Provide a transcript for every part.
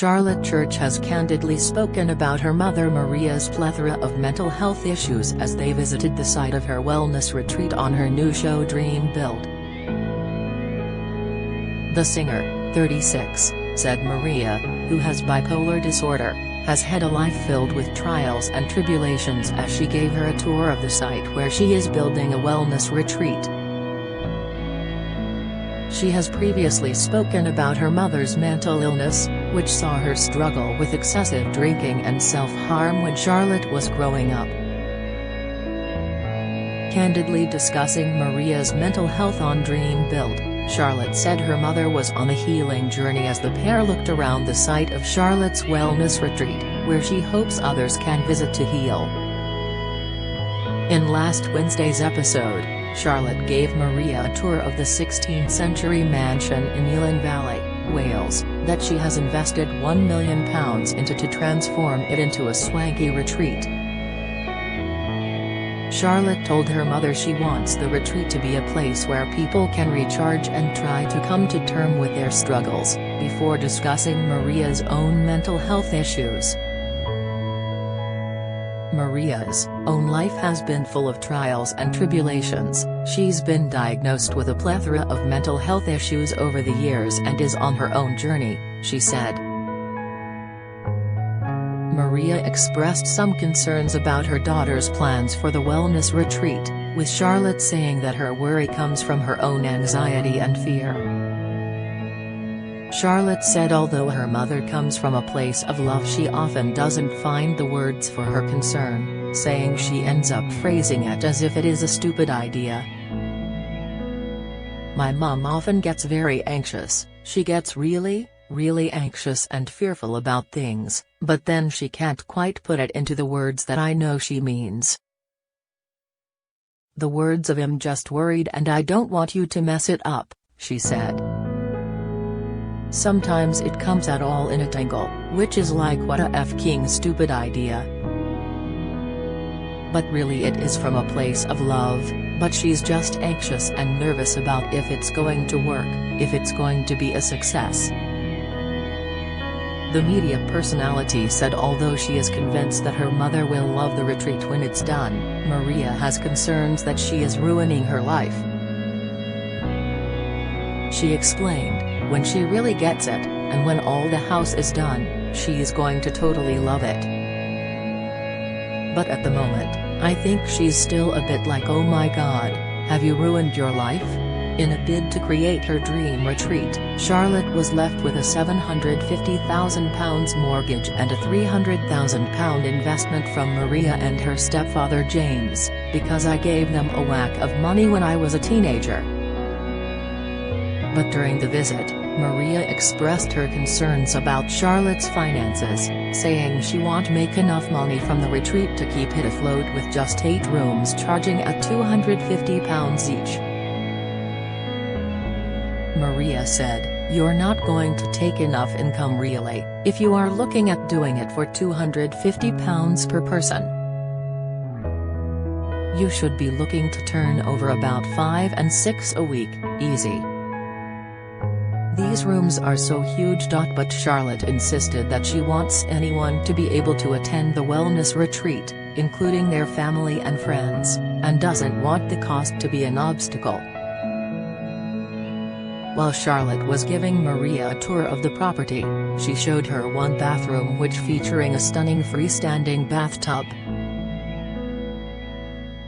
Charlotte Church has candidly spoken about her mother Maria's plethora of mental health issues as they visited the site of her wellness retreat on her new show Dream Build. The singer, 36, said Maria, who has bipolar disorder, has had a life filled with trials and tribulations as she gave her a tour of the site where she is building a wellness retreat. She has previously spoken about her mother's mental illness, which saw her struggle with excessive drinking and self-harm when Charlotte was growing up. Candidly discussing Maria's mental health on Dream Build, Charlotte said her mother was on a healing journey as the pair looked around the site of Charlotte's wellness retreat, where she hopes others can visit to heal. In last Wednesday's episode, Charlotte gave Maria a tour of the 16th-century mansion in Elan Valley, Wales, that she has invested £1 million into to transform it into a swanky retreat. Charlotte told her mother she wants the retreat to be a place where people can recharge and try to come to terms with their struggles, before discussing Maria's own mental health issues. Maria's own life has been full of trials and tribulations. She's been diagnosed with a plethora of mental health issues over the years and is on her own journey, she said. Maria expressed some concerns about her daughter's plans for the wellness retreat, with Charlotte saying that her worry comes from her own anxiety and fear. Charlotte said although her mother comes from a place of love, she often doesn't find the words for her concern, saying she ends up phrasing it as if it is a stupid idea. "My mom often gets very anxious, she gets really anxious and fearful about things, but then she can't quite put it into the words that I know she means. The words of 'I'm just worried and I don't want you to mess it up,'" she said. "Sometimes it comes at all in a tangle, which is like what a f***ing stupid idea. But really it is from a place of love, but she's just anxious and nervous about if it's going to work, if it's going to be a success." The media personality said although she is convinced that her mother will love the retreat when it's done, Maria has concerns that she is ruining her life. She explained, "When she really gets it, and when all the house is done, she's going to totally love it. But at the moment, I think she's still a bit like, oh my god, have you ruined your life?" In a bid to create her dream retreat, Charlotte was left with a £750,000 mortgage and a £300,000 investment from Maria and her stepfather James, "because I gave them a whack of money when I was a teenager." But during the visit, Maria expressed her concerns about Charlotte's finances, saying she won't make enough money from the retreat to keep it afloat with just 8 rooms charging at £250 each. Maria said, "You're not going to take enough income really, if you are looking at doing it for £250 per person. You should be looking to turn over about 5 and 6 a week, easy. These rooms are so huge." But Charlotte insisted that she wants anyone to be able to attend the wellness retreat, including their family and friends, and doesn't want the cost to be an obstacle. While Charlotte was giving Maria a tour of the property, she showed her one bathroom which featuring a stunning freestanding bathtub.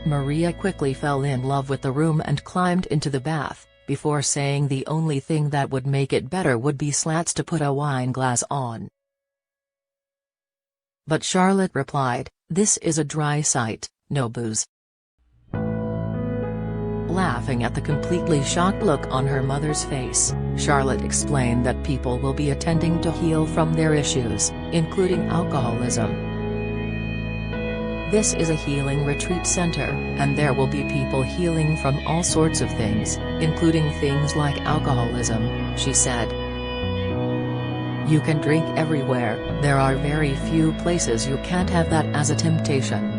Maria quickly fell in love with the room and climbed into the bath, before saying the only thing that would make it better would be slats to put a wine glass on. But Charlotte replied, "This is a dry site, no booze." Laughing at the completely shocked look on her mother's face, Charlotte explained that people will be attending to heal from their issues, including alcoholism. "This is a healing retreat center, and there will be people healing from all sorts of things, including things like alcoholism," she said. "You can drink everywhere, there are very few places you can't have that as a temptation."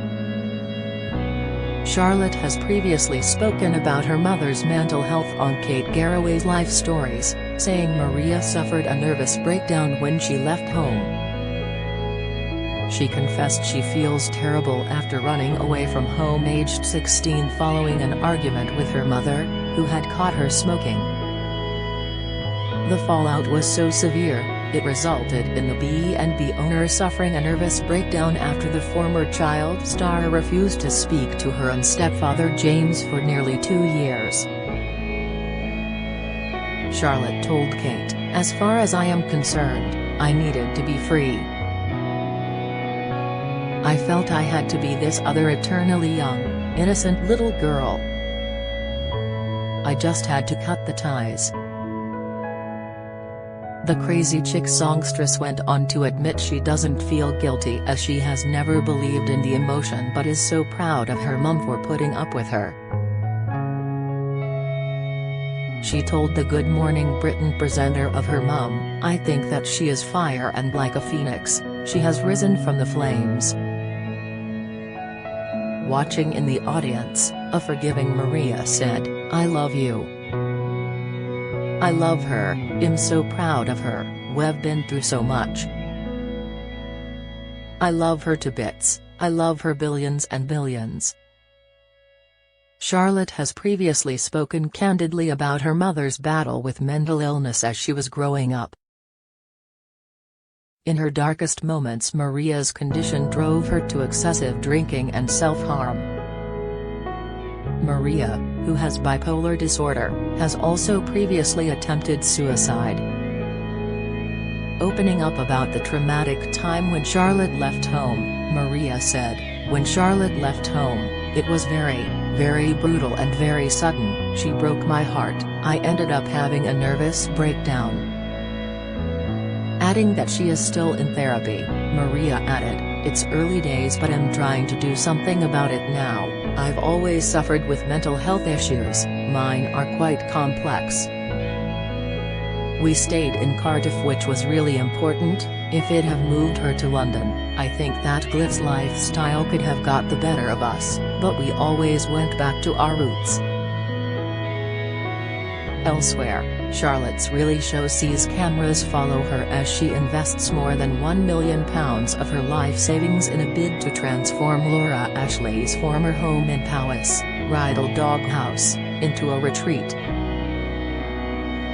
Charlotte has previously spoken about her mother's mental health on Kate Garraway's Life Stories, saying Maria suffered a nervous breakdown when she left home. She confessed she feels terrible after running away from home aged 16 following an argument with her mother, who had caught her smoking. The fallout was so severe, it resulted in the B&B owner suffering a nervous breakdown after the former child star refused to speak to her and stepfather James for nearly 2 years. Charlotte told Kate, "As far as I am concerned, I needed to be free. I felt I had to be this other eternally young, innocent little girl. I just had to cut the ties." The Crazy Chick songstress went on to admit she doesn't feel guilty as she has never believed in the emotion but is so proud of her mum for putting up with her. She told the Good Morning Britain presenter of her mum, "I think that she is fire and like a phoenix, she has risen from the flames." Watching in the audience, a forgiving Maria said, "I love you. I love her, I'm so proud of her, we've been through so much. I love her to bits, I love her billions and billions." Charlotte has previously spoken candidly about her mother's battle with mental illness as she was growing up. In her darkest moments, Maria's condition drove her to excessive drinking and self-harm. Maria, who has bipolar disorder, has also previously attempted suicide. Opening up about the traumatic time when Charlotte left home, Maria said, "When Charlotte left home, it was very, very brutal and very sudden. She broke my heart. I ended up having a nervous breakdown." Adding that she is still in therapy, Maria added, "It's early days but I'm trying to do something about it now. I've always suffered with mental health issues, mine are quite complex. We stayed in Cardiff, which was really important. If it have moved her to London, I think that glitz lifestyle could have got the better of us, but we always went back to our roots." Elsewhere, Charlotte's really show sees cameras follow her as she invests more than £1 million of her life savings in a bid to transform Laura Ashley's former home in Powys, Rydal Doghouse, into a retreat.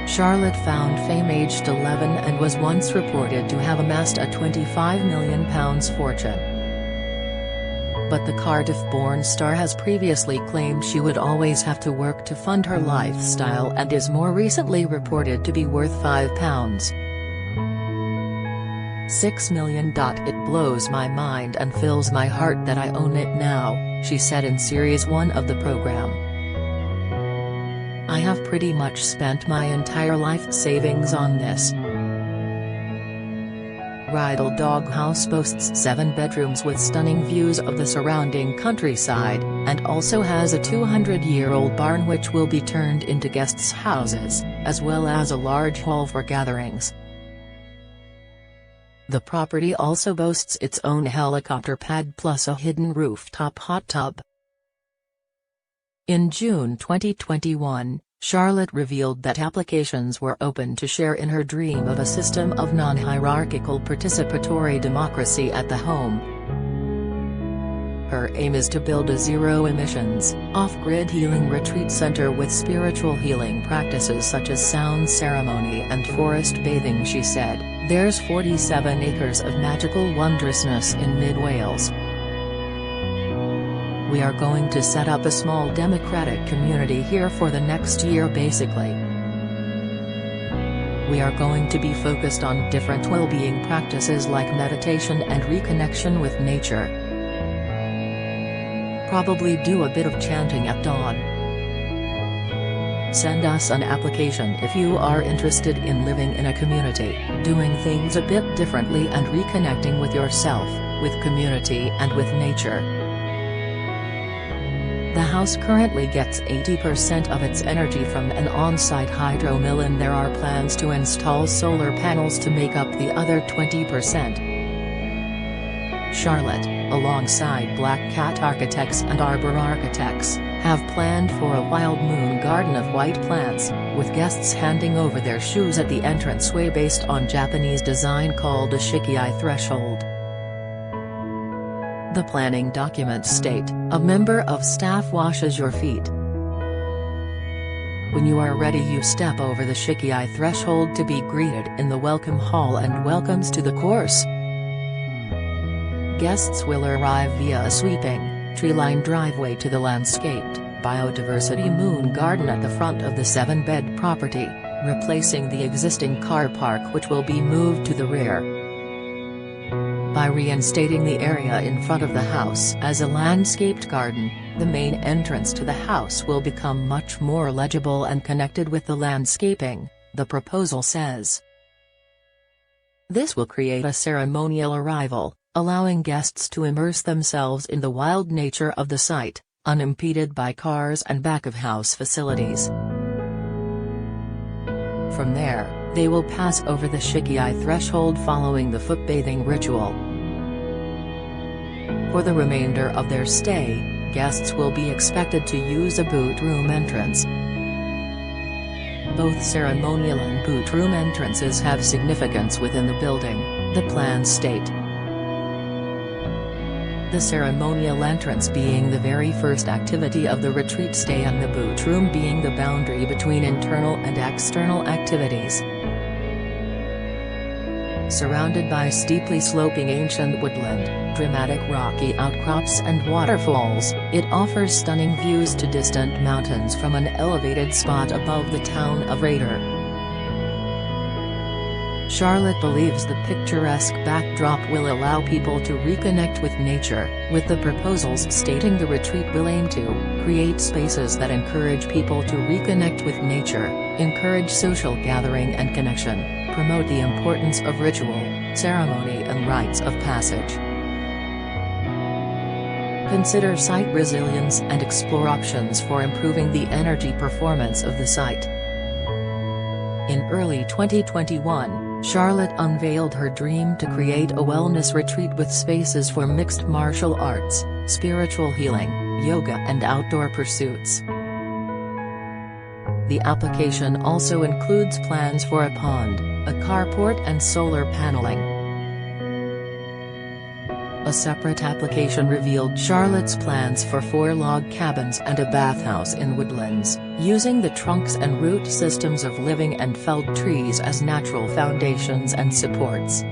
Charlotte found fame aged 11 and was once reported to have amassed a £25 million fortune. But the Cardiff-born star has previously claimed she would always have to work to fund her lifestyle and is more recently reported to be worth £5.6 million. "It blows my mind and fills my heart that I own it now," she said in Series 1 of the program. "I have pretty much spent my entire life savings on this." Rydal Doghouse boasts 7 bedrooms with stunning views of the surrounding countryside, and also has a 200-year-old barn which will be turned into guests' houses, as well as a large hall for gatherings. The property also boasts its own helicopter pad plus a hidden rooftop hot tub. In June 2021, Charlotte revealed that applications were open to share in her dream of a system of non-hierarchical participatory democracy at the home. Her aim is to build a zero-emissions, off-grid healing retreat center with spiritual healing practices such as sound ceremony and forest bathing. She said, "There's 47 acres of magical wondrousness in mid-Wales. We are going to set up a small democratic community here for the next year basically. We are going to be focused on different well-being practices like meditation and reconnection with nature. Probably do a bit of chanting at dawn. Send us an application if you are interested in living in a community, doing things a bit differently and reconnecting with yourself, with community and with nature." The house currently gets 80% of its energy from an on-site hydro mill and there are plans to install solar panels to make up the other 20%. Charlotte, alongside Black Cat Architects and Arbor Architects, have planned for a wild moon garden of white plants, with guests handing over their shoes at the entranceway based on Japanese design called a shikii threshold. The planning documents state, "A member of staff washes your feet. When you are ready you step over the shikii threshold to be greeted in the welcome hall and welcomes to the course." Guests will arrive via a sweeping, tree-lined driveway to the landscaped, biodiversity moon garden at the front of the 7-bed property, replacing the existing car park which will be moved to the rear. By reinstating the area in front of the house as a landscaped garden, the main entrance to the house will become much more legible and connected with the landscaping, the proposal says. This will create a ceremonial arrival, allowing guests to immerse themselves in the wild nature of the site, unimpeded by cars and back-of-house facilities. From there, they will pass over the shikii threshold following the footbathing ritual. For the remainder of their stay, guests will be expected to use a boot room entrance. Both ceremonial and boot room entrances have significance within the building, the plans state. The ceremonial entrance being the very first activity of the retreat stay and the boot room being the boundary between internal and external activities. Surrounded by steeply sloping ancient woodland, dramatic rocky outcrops and waterfalls, it offers stunning views to distant mountains from an elevated spot above the town of Raider. Charlotte believes the picturesque backdrop will allow people to reconnect with nature, with the proposals stating the retreat will aim to create spaces that encourage people to reconnect with nature, encourage social gathering and connection, promote the importance of ritual, ceremony and rites of passage. Consider site resilience and explore options for improving the energy performance of the site. In early 2021, Charlotte unveiled her dream to create a wellness retreat with spaces for mixed martial arts, spiritual healing, yoga and outdoor pursuits. The application also includes plans for a pond, a carport and solar paneling. A separate application revealed Charlotte's plans for 4 log cabins and a bathhouse in woodlands, using the trunks and root systems of living and felled trees as natural foundations and supports.